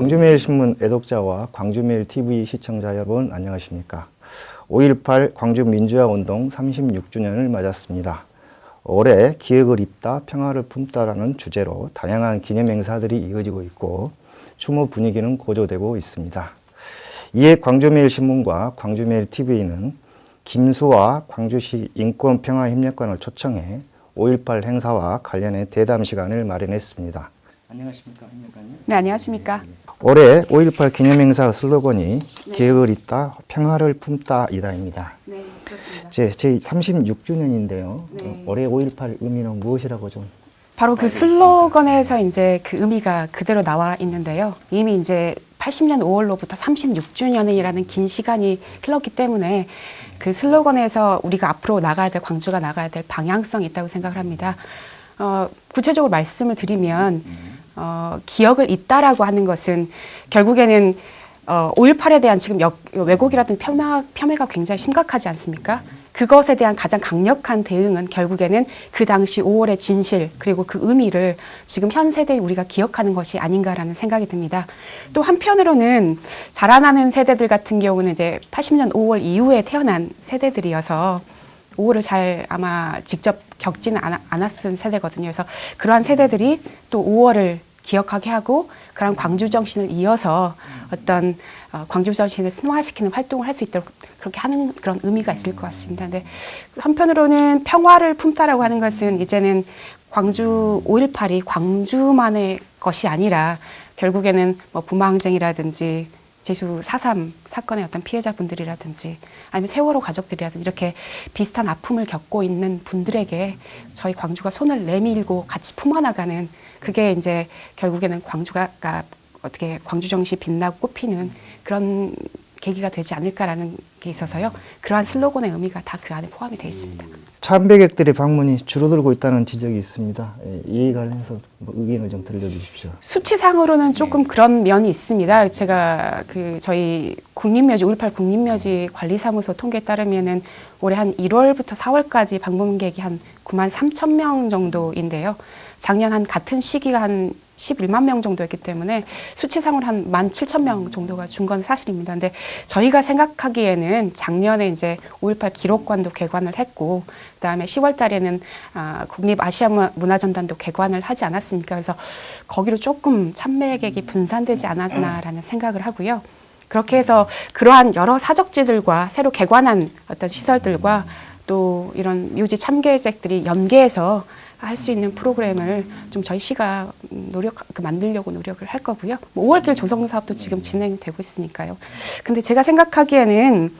광주매일신문 애독자와 광주매일TV 시청자 여러분 안녕하십니까. 5.18 광주민주화운동 36주년을 맞았습니다. 올해 기억을 잇다 평화를 품다라는 주제로 다양한 기념행사들이 이어지고 있고 추모 분위기는 고조되고 있습니다. 이에 광주매일신문과 광주매일TV는 김수와 광주시 인권평화협력관을 초청해 5.18 행사와 관련해 대담 시간을 마련했습니다. 안녕하십니까, 협력관님? 네, 안녕하십니까. 올해 5.18 기념행사 슬로건이 기억을 잇다 평화를 품다이다입니다. 네, 그렇습니다. 제 36주년인데요. 네. 올해 5.18 의미는 무엇이라고 좀 바로 그 슬로건에서 이제 그 의미가 그대로 나와 있는데요. 이미 이제 80년 5월로부터 36주년이라는 긴 시간이 흘렀기 때문에 그 슬로건에서 우리가 앞으로 나가야 될, 광주가 나가야 될 방향성이 있다고 생각을 합니다. 구체적으로 말씀을 드리면 기억을 잇다라고 하는 것은 결국에는 5.18에 대한 지금 왜곡이라든지 폄훼가 굉장히 심각하지 않습니까? 그것에 대한 가장 강력한 대응은 결국에는 그 당시 5월의 진실 그리고 그 의미를 지금 현 세대에 우리가 기억하는 것이 아닌가라는 생각이 듭니다. 또 한편으로는 자라나는 세대들 같은 경우는 이제 80년 5월 이후에 태어난 세대들이어서 5월을 잘 아마 직접 겪지는 않았은 세대거든요. 그래서 그러한 세대들이 또 5월을 기억하게 하고 그런 광주 정신을 이어서 어떤 광주 정신을 승화시키는 활동을 할 수 있도록 그렇게 하는 그런 의미가 있을 것 같습니다. 근데 한편으로는 평화를 품다라고 하는 것은 이제는 광주 5.18이 광주만의 것이 아니라 결국에는 뭐 부마항쟁이라든지 제주 4.3 사건의 어떤 피해자분들이라든지 아니면 세월호 가족들이라든지 이렇게 비슷한 아픔을 겪고 있는 분들에게 저희 광주가 손을 내밀고 같이 품어나가는 그게 이제 결국에는 광주가 어떻게 광주 정신이 빛나고 꽃피는 그런 계기가 되지 않을까라는 게 있어서요. 그러한 슬로건의 의미가 다 그 안에 포함이 되어 있습니다. 참배객들의 방문이 줄어들고 있다는 지적이 있습니다. 이에 관련해서 의견을 좀 들려주십시오. 수치상으로는 조금 그런 면이 있습니다. 제가 저희 국립묘지 5.18 국립묘지 관리사무소 통계에 따르면은 올해 한 1월부터 4월까지 방문객이 한 9만 3천 명 정도인데요. 작년 한 같은 시기가 한 11만 명 정도였기 때문에 수치상으로 한 1만 7천 명 정도가 준 건 사실입니다. 근데 저희가 생각하기에는 작년에 이제 5.18 기록관도 개관을 했고, 그다음에 10월 달에는 국립 아시아 문화전단도 개관을 하지 않았습니까? 그래서 거기로 조금 참배객이 분산되지 않았나라는 생각을 하고요. 그렇게 해서 그러한 여러 사적지들과 새로 개관한 어떤 시설들과 또 이런 묘지 참배객들이 연계해서 할 수 있는 프로그램을 좀 저희 시가 만들려고 노력을 할 거고요. 5월길 조성 사업도 지금 진행되고 있으니까요. 근데 제가 생각하기에는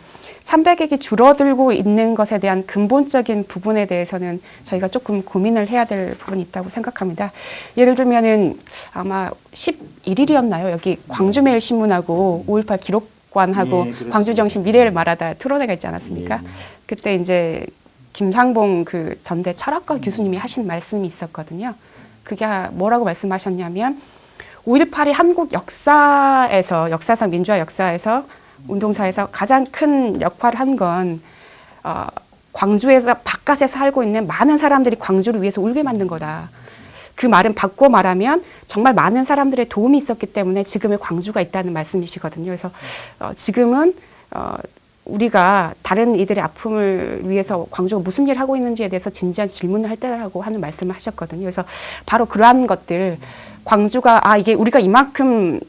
참배객이 줄어들고 있는 것에 대한 근본적인 부분에 대해서는 저희가 조금 고민을 해야 될 부분이 있다고 생각합니다. 예를 들면은 아마 11일이었나요? 여기 광주매일신문하고 5.18 기록관하고 광주정신 미래를 말하다 토론회가 있지 않았습니까? 그때 이제 김상봉 그 전대 철학과 교수님이 하신 말씀이 있었거든요. 그게 뭐라고 말씀하셨냐면 5.18이 한국 역사상 민주화 역사에서 운동사에서 가장 큰 역할을 한 건 광주에서 바깥에 살고 있는 많은 사람들이 광주를 위해서 울게 만든 거다. 그 말은 바꿔 말하면 정말 많은 사람들의 도움이 있었기 때문에 지금의 광주가 있다는 말씀이시거든요. 그래서 지금은 우리가 다른 이들의 아픔을 위해서 광주가 무슨 일을 하고 있는지에 대해서 진지한 질문을 할 때라고 하는 말씀을 하셨거든요. 그래서 바로 그러한 것들, 광주가 이게 우리가 이만큼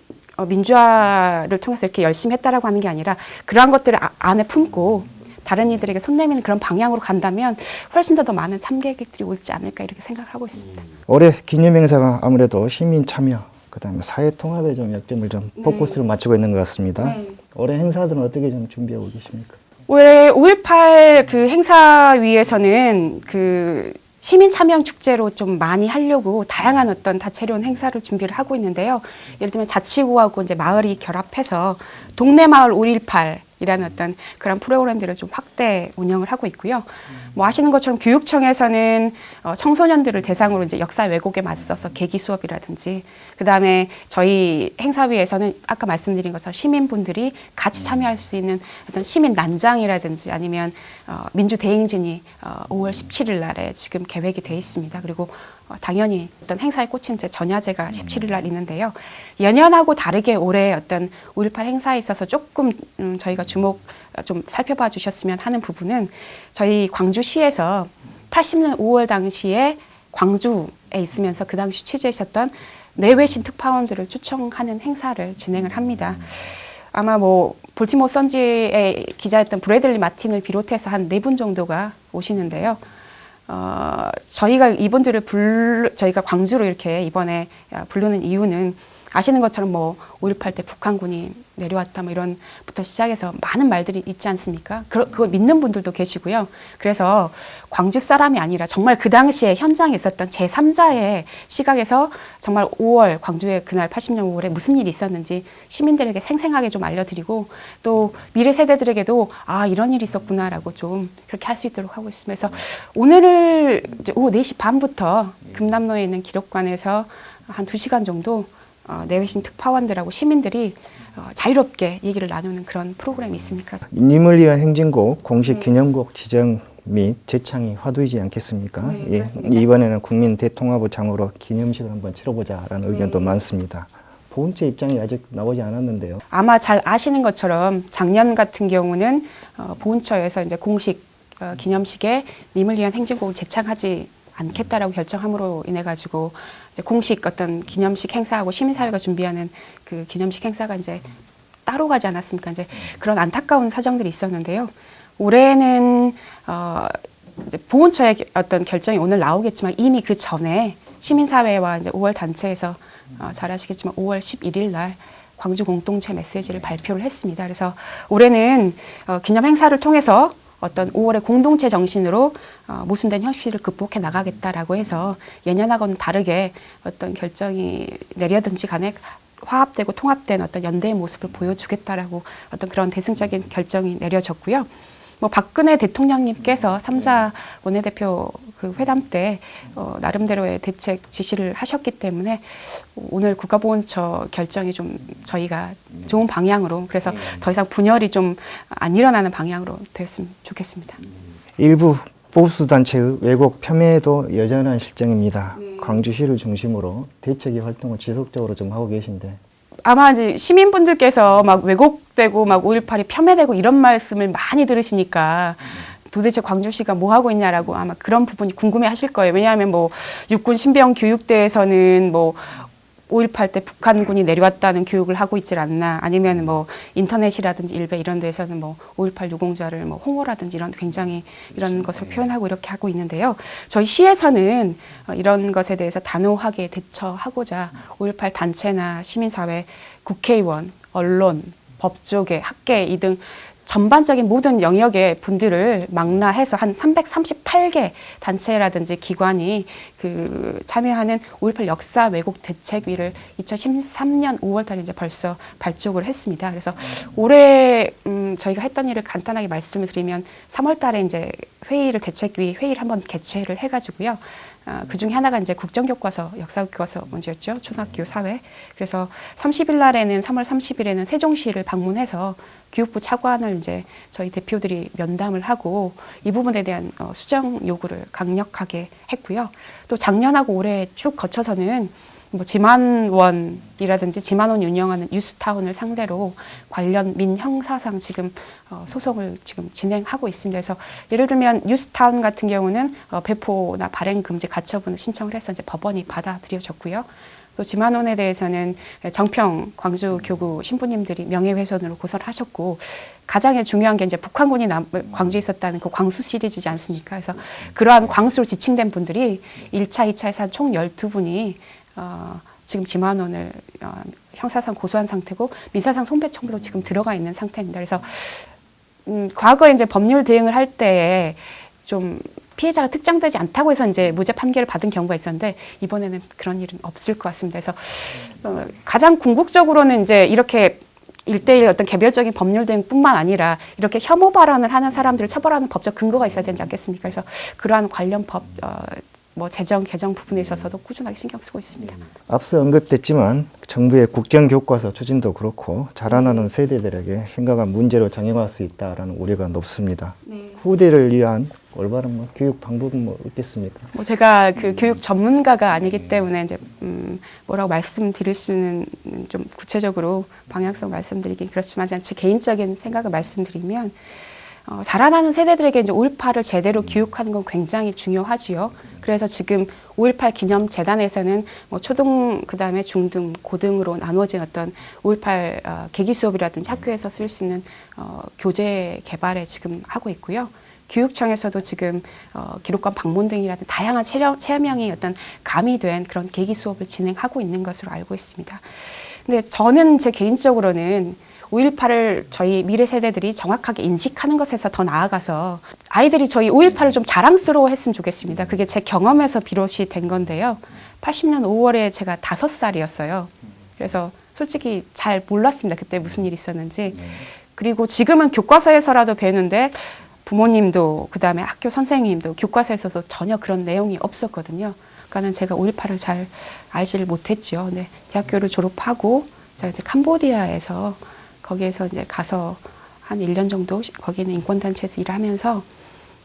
민주화를 통해서 이렇게 열심히 했다라고 하는 게 아니라 그러한 것들을 안에 품고 다른 이들에게 손 내미는 그런 방향으로 간다면 훨씬 더 많은 참객들이 올지 않을까 이렇게 생각을 하고 있습니다. 올해 기념행사가 아무래도 시민 참여, 그다음에 사회 통합에 좀 역점을 좀 포커스를 맞추고 있는 것 같습니다. 네. 올해 행사들은 어떻게 좀 준비하고 계십니까? 올해 5.18 그 행사위에서는 그 시민 참여 축제로 좀 많이 하려고 다양한 어떤 다채로운 행사를 준비를 하고 있는데요. 예를 들면 자치구하고 이제 마을이 결합해서 동네 마을 5.18이라는 어떤 그런 프로그램들을 좀 확대 운영을 하고 있고요. 뭐 아시는 것처럼 교육청에서는 청소년들을 대상으로 이제 역사 왜곡에 맞서서 계기 수업이라든지, 그 다음에 저희 행사위에서는 아까 말씀드린 것처럼 시민분들이 같이 참여할 수 있는 어떤 시민 난장이라든지 아니면 민주 대행진이 5월 17일 날에 지금 계획이 돼 있습니다. 그리고 당연히 어떤 행사에 꽂힌 제 전야제가 17일 날 있는데요. 연년하고 다르게 올해 어떤 5.18 행사에 있어서 조금 저희가 주목 좀 살펴봐 주셨으면 하는 부분은 저희 광주시에서 80년 5월 당시에 광주에 있으면서 그 당시 취재하셨던 내외신 특파원들을 초청하는 행사를 진행을 합니다. 아마 뭐 볼티모어 선지의 기자였던 브래들리 마틴을 비롯해서 한 4분 정도가 오시는데요. 저희가 이분들을 저희가 광주로 이렇게 이번에 부르는 이유는 아시는 것처럼 뭐 5.18 때 북한군이 내려왔다 뭐 이런부터 시작해서 많은 말들이 있지 않습니까? 그걸 믿는 분들도 계시고요. 그래서 광주 사람이 아니라 정말 그 당시에 현장에 있었던 제3자의 시각에서 정말 5월 광주에 그날 80년 5월에 무슨 일이 있었는지 시민들에게 생생하게 좀 알려드리고 또 미래 세대들에게도 아 이런 일이 있었구나라고 좀 그렇게 할 수 있도록 하고 있습니다. 그래서 오늘 이제 오후 4시 반부터 금남로에 있는 기록관에서 한 2시간 정도 내외신 특파원들하고 시민들이 자유롭게 얘기를 나누는 그런 프로그램이 있습니까? 님을 위한 행진곡 공식 기념곡 지정 및 제창이 화두이지 않겠습니까? 네, 예, 그렇습니다. 이번에는 국민 대통합을 장으로 기념식을 한번 치러보자라는 의견도 네. 많습니다. 보훈처 입장이 아직 나오지 않았는데요. 아마 잘 아시는 것처럼 작년 같은 경우는 보훈처에서 이제 공식 기념식에 님을 위한 행진곡을 제창하지 않겠다라고 결정함으로 인해 가지고 이제 공식 어떤 기념식 행사하고 시민사회가 준비하는 그 기념식 행사가 이제 따로 가지 않았습니까? 이제 그런 안타까운 사정들이 있었는데요. 올해는 이제 보훈처의 어떤 결정이 오늘 나오겠지만 이미 그 전에 시민사회와 이제 5월 단체에서 잘 아시겠지만 5월 11일 날 광주 공동체 메시지를 발표를 했습니다. 그래서 올해는 기념 행사를 통해서 어떤 5월의 공동체 정신으로 모순된 현실을 극복해 나가겠다라고 해서 예년하고는 다르게 어떤 결정이 내려든지 간에 화합되고 통합된 어떤 연대의 모습을 보여주겠다라고 어떤 그런 대승적인 결정이 내려졌고요. 뭐 박근혜 대통령님께서 3자 원내대표 그 회담 때 나름대로의 대책 지시를 하셨기 때문에 오늘 국가보훈처 결정이 좀 저희가 좋은 방향으로 그래서 더 이상 분열이 좀 안 일어나는 방향으로 되었으면 좋겠습니다. 일부 보수 단체의 왜곡 폄훼도 여전한 실정입니다. 광주시를 중심으로 대책위 활동을 지속적으로 좀 하고 계신데 아마 이제 시민분들께서 막 왜곡되고 막 5.18이 폄훼되고 이런 말씀을 많이 들으시니까 도대체 광주시가 뭐 하고 있냐라고 아마 그런 부분이 궁금해 하실 거예요. 왜냐하면 뭐 육군 신병 교육대에서는 뭐 5.18 때 북한군이 내려왔다는 교육을 하고 있질 않나 아니면 뭐 인터넷이라든지 일베 이런 데서는 뭐 5.18 유공자를 뭐 홍보라든지 이런 굉장히 이런 것을 표현하고 이렇게 하고 있는데요. 저희 시에서는 이런 것에 대해서 단호하게 대처하고자 5.18 단체나 시민사회, 국회의원, 언론, 법조계, 학계 이 등 전반적인 모든 영역의 분들을 망라해서 한 338개 단체라든지 기관이 그 참여하는 5.18 역사 왜곡 대책위를 2013년 5월달에 이제 벌써 발족을 했습니다. 그래서 올해 저희가 했던 일을 간단하게 말씀을 드리면 3월달에 이제 대책위 회의를 한번 개최를 해가지고요. 그 중에 하나가 이제 국정교과서, 역사교과서 문제였죠. 초등학교 사회. 그래서 30일 날에는 3월 30일에는 세종시를 방문해서 교육부 차관을 이제 저희 대표들이 면담을 하고 이 부분에 대한 수정 요구를 강력하게 했고요. 또 작년하고 올해 쭉 거쳐서는 뭐 지만원이라든지 지만원 운영하는 뉴스타운을 상대로 관련 민형사상 지금 소송을 지금 진행하고 있습니다. 그래서 예를 들면 뉴스타운 같은 경우는 배포나 발행 금지 가처분을 신청을 해서 이제 법원이 받아들여졌고요. 또 지만원에 대해서는 정평 광주 교구 신부님들이 명예훼손으로 고소를 하셨고 가장 중요한 게 이제 북한군이 광주에 있었다는 그 광수 시리즈지 않습니까? 그래서 그러한 광수로 지칭된 분들이 1차, 2차에서 한 총 12분이 지금 지만원을 형사상 고소한 상태고 민사상 손배 청구도 지금 들어가 있는 상태입니다. 그래서 과거에 이제 법률 대응을 할 때에 좀 피해자가 특정되지 않다고 해서 이제 무죄 판결을 받은 경우가 있었는데 이번에는 그런 일은 없을 것 같습니다. 그래서 가장 궁극적으로는 이제 이렇게 1대1 어떤 개별적인 법률 대응뿐만 아니라 이렇게 혐오 발언을 하는 사람들을 처벌하는 법적 근거가 있어야 되지 않겠습니까? 그래서 그러한 관련 법 뭐 재정 개정 부분에 있어서도 꾸준하게 신경 쓰고 있습니다. 앞서 언급됐지만 정부의 국정교과서 추진도 그렇고 자라나는 세대들에게 심각한 문제로 작용할 수 있다는 우려가 높습니다. 네. 후대를 위한 올바른 뭐 교육 방법은 뭐 있겠습니까? 뭐 제가 그 교육 전문가가 아니기 때문에 이제 뭐라고 말씀드릴 수는 좀 구체적으로 방향성 말씀드리긴 그렇지만 제 개인적인 생각을 말씀드리면 자라나는 세대들에게 이제 5.18을 제대로 교육하는 건 굉장히 중요하지요. 그래서 지금 5.18 기념재단에서는 뭐 초등, 그 다음에 중등, 고등으로 나누어진 어떤 5.18 계기 수업이라든지 학교에서 쓸 수 있는 교재 개발에 지금 하고 있고요. 교육청에서도 지금 기록관 방문 등이라든 다양한 체험형이 어떤 가미된 그런 계기 수업을 진행하고 있는 것으로 알고 있습니다. 근데 저는 제 개인적으로는 5.18을 저희 미래 세대들이 정확하게 인식하는 것에서 더 나아가서 아이들이 저희 5.18을 좀 자랑스러워 했으면 좋겠습니다. 그게 제 경험에서 비롯이 된 건데요. 80년 5월에 제가 5살이었어요. 그래서 솔직히 잘 몰랐습니다. 그때 무슨 일이 있었는지. 그리고 지금은 교과서에서라도 배우는데 부모님도 그다음에 학교 선생님도 교과서에서도 전혀 그런 내용이 없었거든요. 그러니까는 제가 5.18을 잘 알지를 못했죠. 네, 대학교를 졸업하고 제가 이제 캄보디아에서 거기에서 이제 가서 한 1년 정도 거기는 인권단체에서 일하면서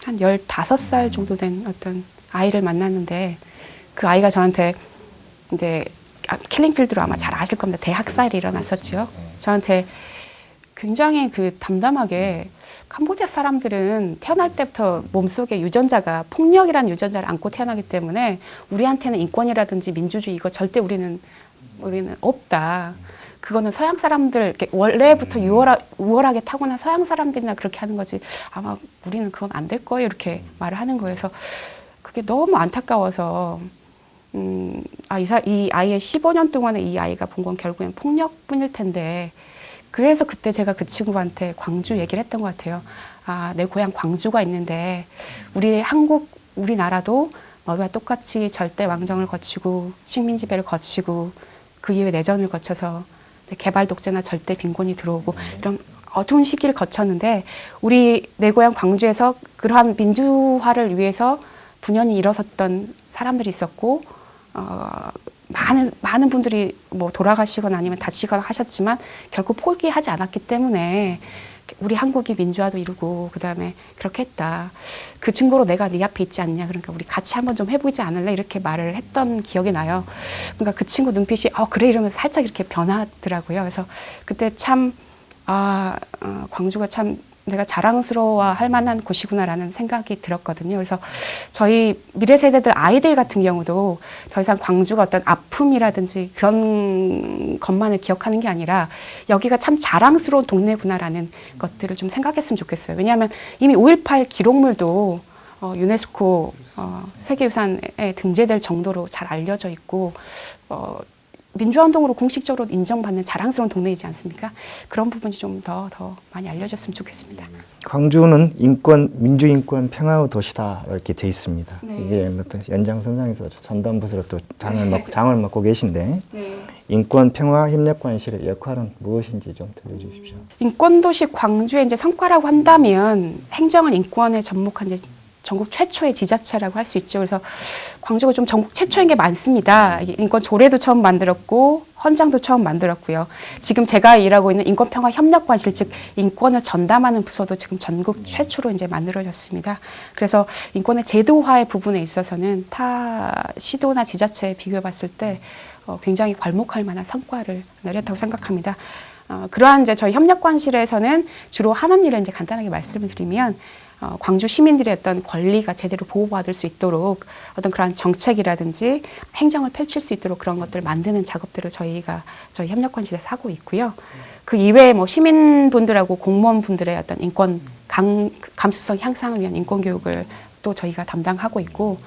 한 15살 정도 된 어떤 아이를 만났는데 그 아이가 저한테 이제 킬링필드로 아마 잘 아실 겁니다. 대학살이 일어났었죠. 저한테 굉장히 그 담담하게 캄보디아 사람들은 태어날 때부터 몸속에 유전자가 폭력이라는 유전자를 안고 태어나기 때문에 우리한테는 인권이라든지 민주주의 이거 절대 우리는 없다. 그거는 서양 사람들 이렇게 원래부터 우월하게 타고난 서양 사람들이나 그렇게 하는 거지 아마 우리는 그건 안 될 거예요 이렇게 말을 하는 거예요. 그래서 그게 너무 안타까워서 이 아이의 15년 동안에 이 아이가 본 건 결국엔 폭력뿐일 텐데 그래서 그때 제가 그 친구한테 광주 얘기를 했던 것 같아요. 내 고향 광주가 있는데 우리나라도 너희와 똑같이 절대 왕정을 거치고 식민 지배를 거치고 그 이후에 내전을 거쳐서 개발 독재나 절대 빈곤이 들어오고 이런 어두운 시기를 거쳤는데 내 고향 광주에서 그러한 민주화를 위해서 분연히 일어섰던 사람들이 있었고 많은 분들이 뭐 돌아가시거나 아니면 다치거나 하셨지만 결국 포기하지 않았기 때문에 우리 한국이 민주화도 이루고 그다음에 그렇게 했다. 그 증거로 내가 네 앞에 있지 않냐. 그러니까 우리 같이 한번 좀 해보지 않을래? 이렇게 말을 했던 기억이 나요. 그러니까 그 친구 눈빛이 그래 이러면서 살짝 이렇게 변하더라고요. 그래서 그때 참 광주가 참 내가 자랑스러워할 만한 곳이구나라는 생각이 들었거든요. 그래서 저희 미래 세대들 아이들 같은 경우도 더 이상 광주가 어떤 아픔이라든지 그런 것만을 기억하는 게 아니라 여기가 참 자랑스러운 동네구나라는 것들을 좀 생각했으면 좋겠어요. 왜냐하면 이미 5.18 기록물도 유네스코 세계유산에 등재될 정도로 잘 알려져 있고 민주화운동으로 공식적으로 인정받는 자랑스러운 동네이지 않습니까? 그런 부분이 좀 더 많이 알려졌으면 좋겠습니다. 광주는 민주인권 평화의 도시다 이렇게 돼 있습니다. 네. 이게 또 연장선상에서 전담부서로 또 장을 맡고 계신데 네. 인권 평화 협력관실의 역할은 무엇인지 좀 들려주십시오. 인권도시 광주의 이제 성과라고 한다면 행정은 인권에 접목한 이제 전국 최초의 지자체라고 할 수 있죠. 그래서 광주가 좀 전국 최초인 게 많습니다. 인권 조례도 처음 만들었고 헌장도 처음 만들었고요. 지금 제가 일하고 있는 인권평화협력관실 즉 인권을 전담하는 부서도 지금 전국 최초로 이제 만들어졌습니다. 그래서 인권의 제도화의 부분에 있어서는 타 시도나 지자체에 비교해봤을 때 굉장히 괄목할 만한 성과를 내렸다고 생각합니다. 그러한 이제 저희 협력관실에서는 주로 하는 일을 이제 간단하게 말씀을 드리면. 광주 시민들의 어떤 권리가 제대로 보호받을 수 있도록 어떤 그런 정책이라든지 행정을 펼칠 수 있도록 그런 것들을 만드는 작업들을 저희 협력관실에서 하고 있고요. 그 이외에 뭐 시민분들하고 공무원분들의 어떤 인권 감수성 향상을 위한 인권 교육을 또 저희가 담당하고 있고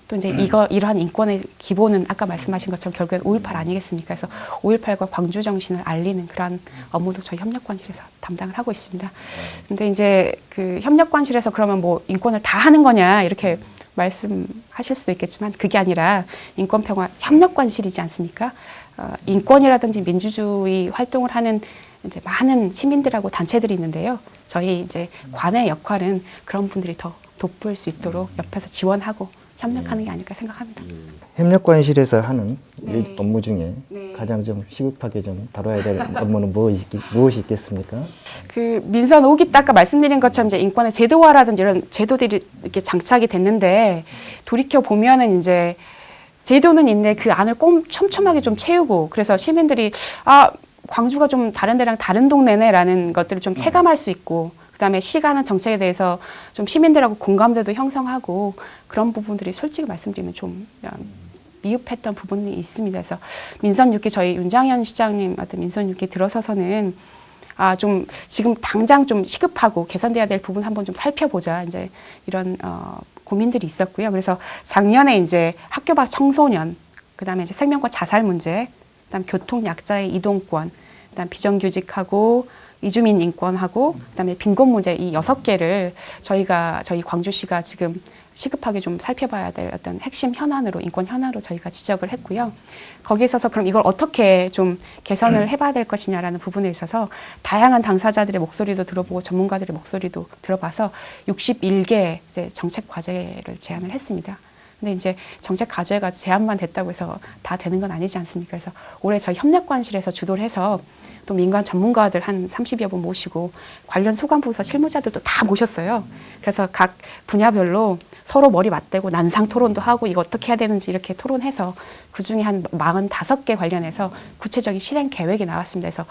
또 이제 이러한 인권의 기본은 아까 말씀하신 것처럼 결국엔 5.18 아니겠습니까? 그래서 5.18과 광주 정신을 알리는 그런 업무도 저희 협력관실에서 담당을 하고 있습니다. 근데 이제 그 협력관실에서 그러면 뭐 인권을 다 하는 거냐 이렇게 말씀하실 수도 있겠지만 그게 아니라 인권평화 협력관실이지 않습니까? 인권이라든지 민주주의 활동을 하는 이제 많은 시민들하고 단체들이 있는데요. 저희 이제 관의 역할은 그런 분들이 더 돋보일 수 있도록 옆에서 지원하고 협력하는 게 아닐까 생각합니다. 협력관실에서 하는 네. 업무 중에 네. 가장 좀 시급하게 좀 다뤄야 될 업무는 무엇이 있겠습니까? 그 민선 5기 때 아까 말씀드린 것처럼 이제 인권의 제도화라든지 이런 제도들이 이렇게 장착이 됐는데 돌이켜 보면은 이제 제도는 있는데 그 안을 촘촘하게 좀 채우고 그래서 시민들이 광주가 좀 다른 데랑 다른 동네네라는 것들을 좀 체감할 수 있고 그다음에 시가는 정책에 대해서 좀 시민들하고 공감대도 형성하고 그런 부분들이 솔직히 말씀드리면 좀 미흡했던 부분이 있습니다. 그래서 민선 6기 저희 윤장현 시장님 어떤 민선 6기 들어서서는 좀 지금 당장 좀 시급하고 개선돼야 될 부분 한번 좀 살펴보자 이제 이런 고민들이 있었고요. 그래서 작년에 이제 학교 밖 청소년, 그다음에 이제 생명과 자살 문제, 그다음 교통 약자의 이동권, 그다음 비정규직하고 이주민 인권하고 그다음에 빈곤 문제 이 6개를 저희 광주시가 지금 시급하게 좀 살펴봐야 될 어떤 핵심 현안으로 인권 현안으로 저희가 지적을 했고요. 거기에 있어서 그럼 이걸 어떻게 좀 개선을 해봐야 될 것이냐라는 부분에 있어서 다양한 당사자들의 목소리도 들어보고 전문가들의 목소리도 들어봐서 61개 이제 정책 과제를 제안을 했습니다. 근데 이제 정책 과제가 제안만 됐다고 해서 다 되는 건 아니지 않습니까? 그래서 올해 저희 협력관실에서 주도를 해서 또 민간 전문가들 한 30여 분 모시고 관련 소관부서 실무자들도 다 모셨어요. 그래서 각 분야별로 서로 머리 맞대고 난상 토론도 하고 이거 어떻게 해야 되는지 이렇게 토론해서 그중에 한 45개 관련해서 구체적인 실행 계획이 나왔습니다. 그래서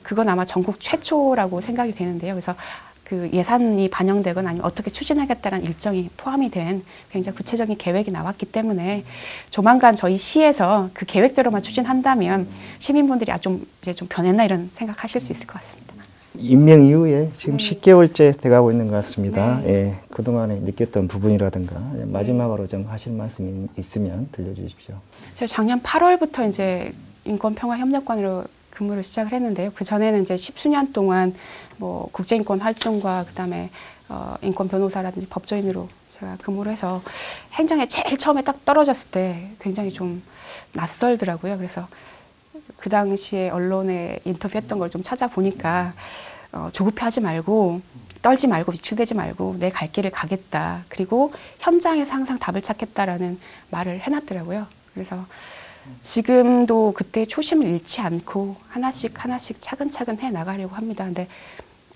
그건 아마 전국 최초라고 생각이 되는데요. 그래서 그 예산이 반영되거나 아니면 어떻게 추진하겠다는 일정이 포함이 된 굉장히 구체적인 계획이 나왔기 때문에 조만간 저희 시에서 그 계획대로만 추진한다면 시민분들이 이제 좀 변했나 이런 생각하실 수 있을 것 같습니다. 임명 이후에 지금 10개월째 돼가고 있는 것 같습니다. 예, 그동안에 느꼈던 부분이라든가 마지막으로 좀 하실 말씀이 있으면 들려주십시오. 제가 작년 8월부터 이제 인권평화협력관으로 근무를 시작을 했는데요. 그 전에는 이제 10수년 동안 뭐 국제인권 활동과 그다음에 인권 변호사라든지 법조인으로 제가 근무를 해서 행정에 제일 처음에 딱 떨어졌을 때 굉장히 좀 낯설더라고요. 그래서 그 당시에 언론에 인터뷰했던 걸 좀 찾아보니까 조급해하지 말고 떨지 말고 위축되지 말고 내 갈 길을 가겠다. 그리고 현장에서 항상 답을 찾겠다라는 말을 해놨더라고요. 그래서 지금도 그때 초심을 잃지 않고 하나씩 차근차근 해 나가려고 합니다. 근데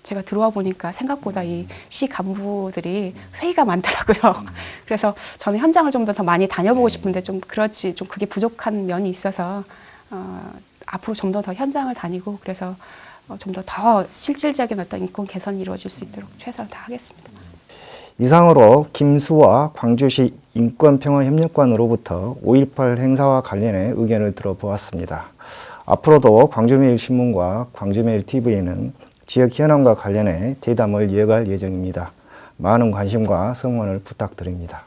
제가 들어와 보니까 생각보다 이 시 간부들이 회의가 많더라고요. 그래서 저는 현장을 좀 더 많이 다녀보고 싶은데 좀 그게 부족한 면이 있어서 앞으로 좀 더 현장을 다니고 그래서 좀 더 실질적인 어떤 인권 개선이 이루어질 수 있도록 최선을 다하겠습니다. 이상으로 김수와 광주시 인권평화협력관으로부터 5.18 행사와 관련해 의견을 들어보았습니다. 앞으로도 광주매일신문과 광주매일TV에는 지역 현안과 관련해 대담을 이어갈 예정입니다. 많은 관심과 성원을 부탁드립니다.